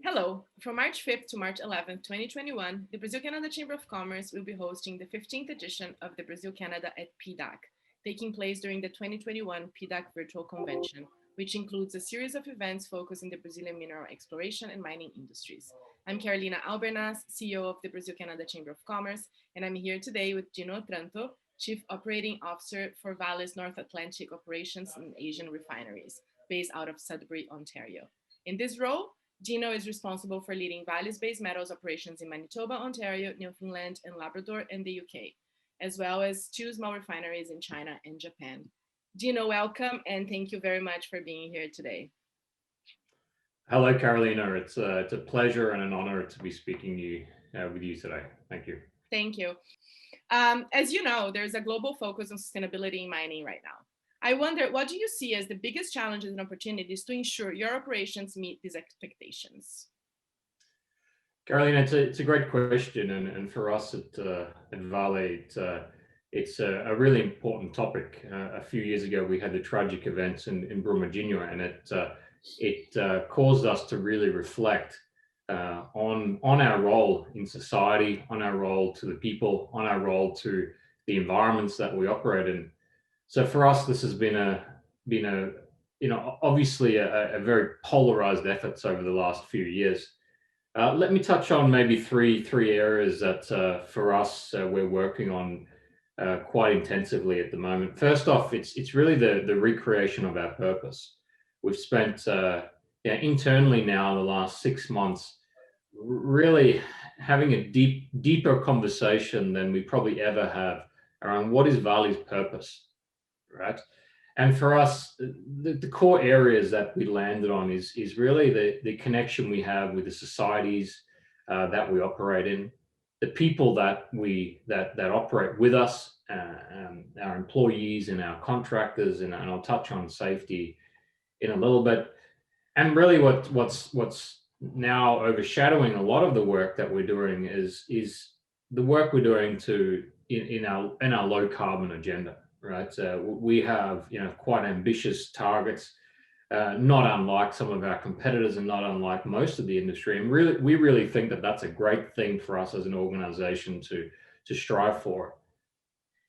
Hello. From March 5th to March 11th, 2021, the Brazil-Canada Chamber of Commerce will be hosting the 15th edition of the Brazil-Canada at PDAC, taking place during the 2021 PDAC Virtual Convention, which includes a series of events focused in the Brazilian mineral exploration and mining industries. I'm Carolina Albernaz, CEO of the Brazil-Canada Chamber of Commerce, and I'm here today with Dino Otranto, Chief Operating Officer for Vale's North Atlantic Operations and Asian Refineries, based out of Sudbury, Ontario. In this role, Dino is responsible for leading Vale's base metals operations in Manitoba, Ontario, Newfoundland and Labrador, and the UK, as well as two small refineries in China and Japan. Dino, welcome, and thank you very much for being here today. Hello, Carolina. It's a pleasure and an honor to be speaking with you today. Thank you. Thank you. As you know, there's a global focus on sustainability in mining right now. I wonder, what do you see as the biggest challenges and opportunities to ensure your operations meet these expectations? Carolina, it's a great question, and for us at Vale, it's a really important topic. A few years ago, we had the tragic events in Brumadinho, and it caused us to really reflect on our role in society, on our role to the people, on our role to the environments that we operate in. So for us, this has been obviously a very polarized efforts over the last few years. Let me touch on maybe three areas that for us we're working on quite intensively at the moment. First off, it's really the recreation of our purpose. We've spent internally now the last 6 months really having a deeper conversation than we probably ever have around what is Vale's purpose. Right. And for us, the core areas that we landed on is really the connection we have with the societies that we operate in, the people that operate with us, our employees and our contractors, and I'll touch on safety in a little bit. And really, what's now overshadowing a lot of the work that we're doing is the work we're doing in our low carbon agenda. Right, we have quite ambitious targets, not unlike some of our competitors and not unlike most of the industry. And we really think that that's a great thing for us as an organization to strive for.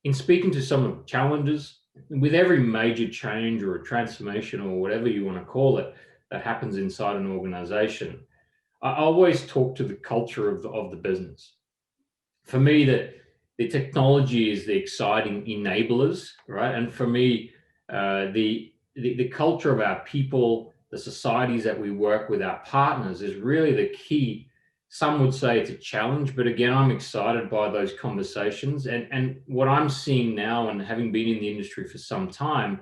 In speaking to some of the challenges, with every major change or a transformation or whatever you want to call it that happens inside an organization, I always talk to the culture of the business. For me, the technology is the exciting enablers, right? And for me, the culture of our people, the societies that we work with, our partners, is really the key. Some would say it's a challenge, but again, I'm excited by those conversations. And what I'm seeing now, and having been in the industry for some time,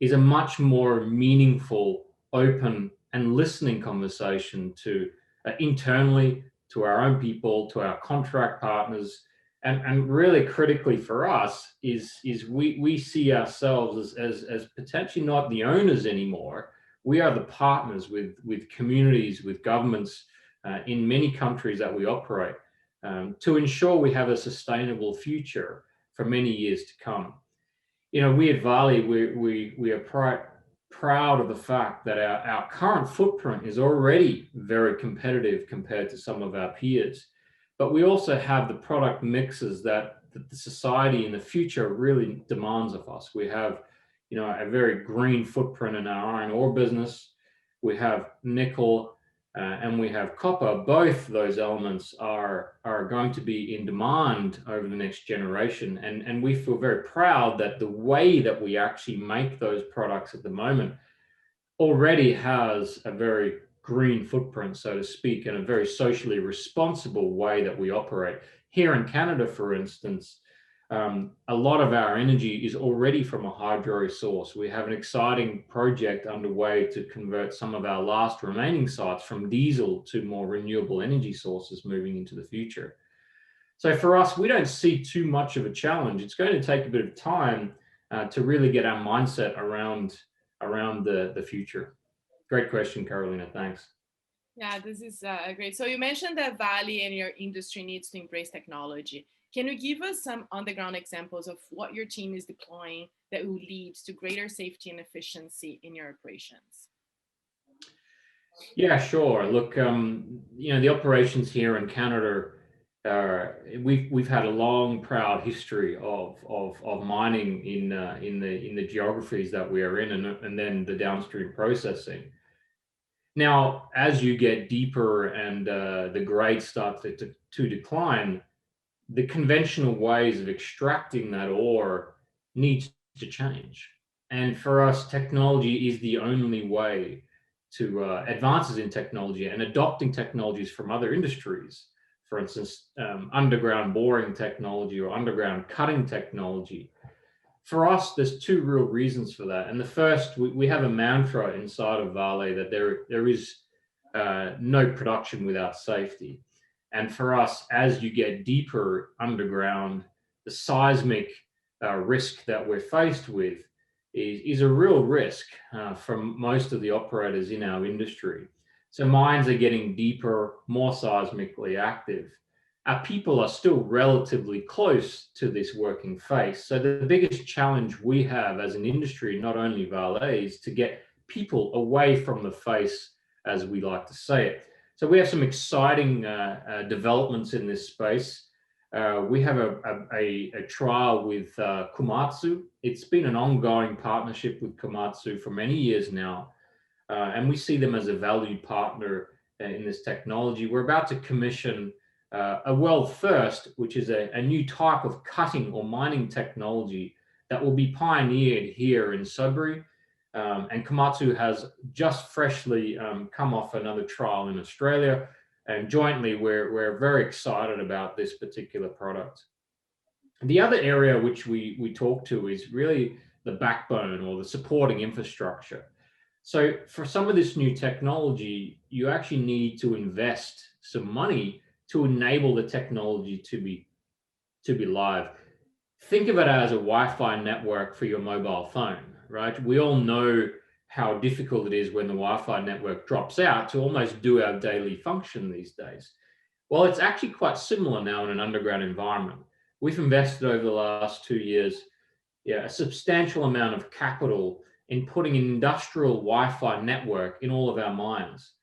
is a much more meaningful, open, and listening conversation to internally, to our own people, to our contract partners. And really critically for us is we see ourselves as potentially not the owners anymore. We are the partners with communities, with governments in many countries that we operate to ensure we have a sustainable future for many years to come. We at Vale, we are proud of the fact that our current footprint is already very competitive compared to some of our peers. But we also have the product mixes that the society in the future really demands of us. We have, a very green footprint in our iron ore business. We have nickel and we have copper. Both those elements are going to be in demand over the next generation. And we feel very proud that the way that we actually make those products at the moment already has a very green footprint, so to speak, in a very socially responsible way that we operate. Here in Canada, for instance, a lot of our energy is already from a hydro source. We have an exciting project underway to convert some of our last remaining sites from diesel to more renewable energy sources moving into the future. So for us, we don't see too much of a challenge. It's going to take a bit of time to really get our mindset around the future. Great question, Carolina. Thanks. Yeah, this is great. So you mentioned that Vale and your industry needs to embrace technology. Can you give us some on-the-ground examples of what your team is deploying that will lead to greater safety and efficiency in your operations? Yeah, sure. Look, the operations here in Canada, we've had a long, proud history of mining in the geographies that we are in, and then the downstream processing. Now, as you get deeper and the grades start to decline, the conventional ways of extracting that ore needs to change. And for us, technology is the only way to advances in technology and adopting technologies from other industries. For instance, underground boring technology or underground cutting technology. For us, there's two real reasons for that. And the first, we have a mantra inside of Vale that there is no production without safety. And for us, as you get deeper underground, the seismic risk that we're faced with is a real risk from most of the operators in our industry. So mines are getting deeper, more seismically active. Our people are still relatively close to this working face. So the biggest challenge we have as an industry, not only Vale, is to get people away from the face, as we like to say it. So we have some exciting developments in this space. We have a trial with Komatsu. It's been an ongoing partnership with Komatsu for many years now, and we see them as a valued partner in this technology. We're about to commission a world first, which is a new type of cutting or mining technology that will be pioneered here in Sudbury. And Komatsu has just freshly come off another trial in Australia. And jointly, we're very excited about this particular product. The other area which we talk to is really the backbone or the supporting infrastructure. So for some of this new technology, you actually need to invest some money to enable the technology to be live. Think of it as a Wi-Fi network for your mobile phone, right? We all know how difficult it is when the Wi-Fi network drops out to almost do our daily function these days. Well, it's actually quite similar now in an underground environment. We've invested over the last 2 years, yeah, a substantial amount of capital in putting an industrial Wi-Fi network in all of our mines.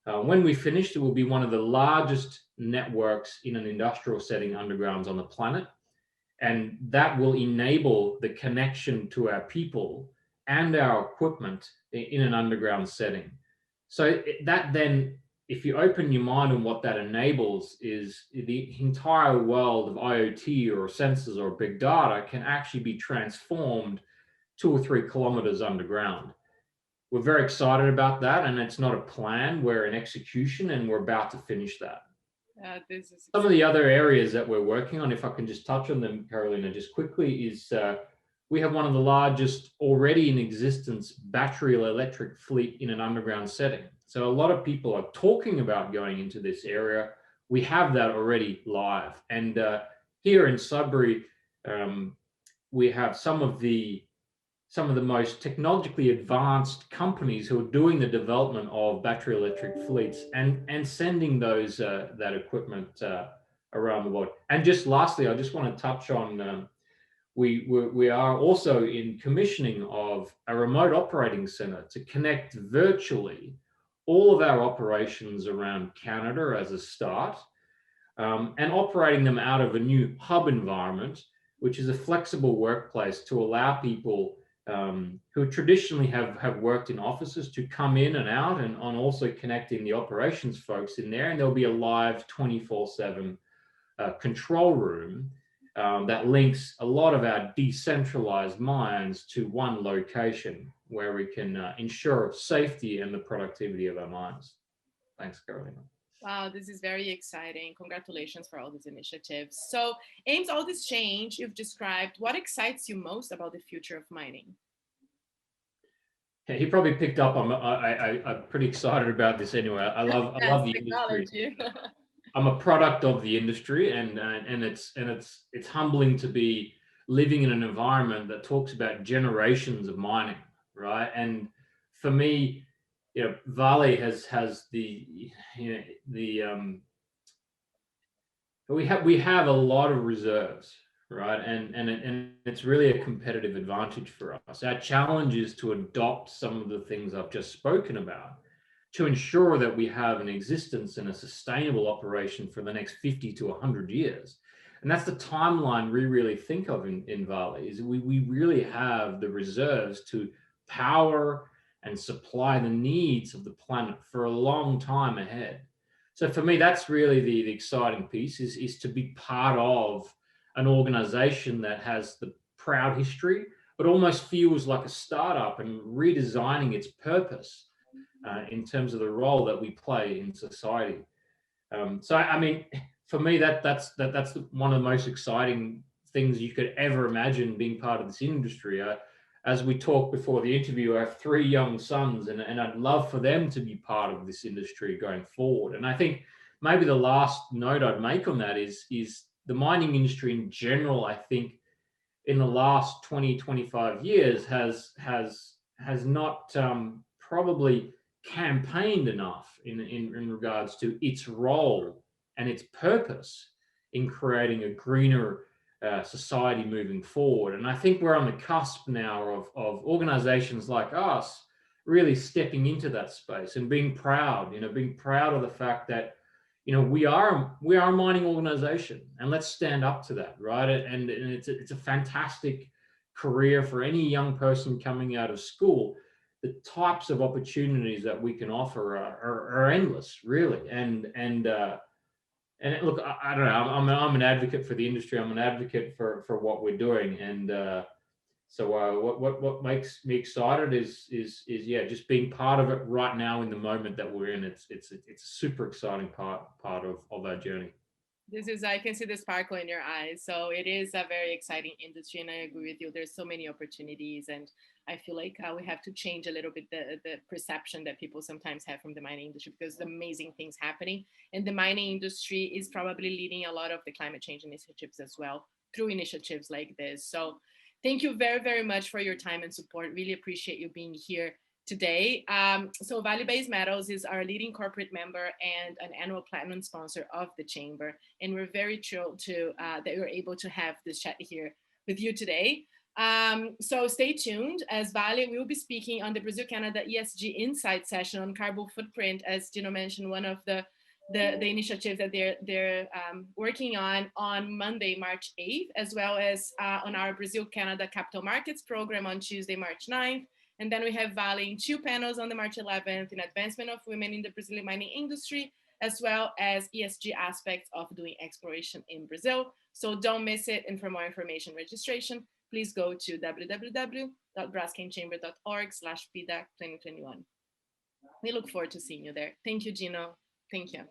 When we finished, it will be one of the largest networks in an industrial setting undergrounds on the planet. And that will enable the connection to our people and our equipment in an underground setting. So that then, if you open your mind on what that enables, is the entire world of IoT or sensors or big data can actually be transformed 2 or 3 kilometers underground. We're very excited about that, and it's not a plan, we're in execution, and we're about to finish that. This is Some of the other areas that we're working on, if I can just touch on them, Carolina, just quickly, is we have one of the largest already in existence battery electric fleet in an underground setting. So a lot of people are talking about going into this area. We have that already live. And here in Sudbury, we have some of the most technologically advanced companies who are doing the development of battery electric fleets and sending that equipment around the world. And just lastly, I just want to touch on we are also in commissioning of a remote operating center to connect virtually all of our operations around Canada as a start, and operating them out of a new hub environment, which is a flexible workplace to allow people who traditionally have worked in offices to come in and out, and on also connecting the operations folks in there. And there'll be a live 24/7 control room that links a lot of our decentralized mines to one location where we can ensure safety and the productivity of our mines. Thanks, Carolina. Wow, this is very exciting. Congratulations for all these initiatives. So, Ames, all this change you've described, what excites you most about the future of mining? Yeah, he probably picked up. I'm pretty excited about this anyway. I Yes, love the industry. technology. I'm a product of the industry, and it's humbling to be living in an environment that talks about generations of mining, right? And for me, Vale has we have a lot of reserves, right? And it's really a competitive advantage for us. Our challenge is to adopt some of the things I've just spoken about, to ensure that we have an existence and a sustainable operation for the next 50 to 100 years. And that's the timeline we really think of in Vale, is we really have the reserves to power and supply the needs of the planet for a long time ahead. So for me, that's really the exciting piece, is to be part of an organization that has the proud history, but almost feels like a startup and redesigning its purpose in terms of the role that we play in society. So I mean, for me, that's one of the most exciting things you could ever imagine being part of this industry. As we talked before the interview, I have 3 young sons, and I'd love for them to be part of this industry going forward. And I think maybe the last note I'd make on that is the mining industry in general, I think, in the last 20, 25 years has not probably campaigned enough in regards to its role and its purpose in creating a greener society moving forward. And I think we're on the cusp now of organizations like us really stepping into that space and being proud, being proud of the fact that, we are a mining organization, and let's stand up to that, right? And it's a fantastic career for any young person coming out of school. The types of opportunities that we can offer are endless, really. And look, I don't know. I'm an advocate for the industry. I'm an advocate for what we're doing. And so what makes me excited is yeah, just being part of it right now in the moment that we're in. It's a super exciting part of our journey. I can see the sparkle in your eyes. So it is a very exciting industry, and I agree with you. There's so many opportunities, and I feel like we have to change a little bit the perception that people sometimes have from the mining industry, because there's amazing things happening. And the mining industry is probably leading a lot of the climate change initiatives as well through initiatives like this. So thank you very, very much for your time and support. Really appreciate you being here today. So Vale Base Metals is our leading corporate member and an annual platinum sponsor of the Chamber. And we're very thrilled that we're able to have this chat here with you today. So stay tuned, as Vale will be speaking on the Brazil-Canada ESG Insight session on carbon footprint, as Dino mentioned, one of the initiatives that they're working on Monday, March 8th, as well as on our Brazil-Canada Capital Markets program on Tuesday, March 9th. And then we have Vale in 2 panels on the March 11th in advancement of women in the Brazilian mining industry, as well as ESG aspects of doing exploration in Brazil. So don't miss it. And for more information, registration, please go to www.braskingchamber.org/PDAC 2021. We look forward to seeing you there. Thank you, Gino. Thank you.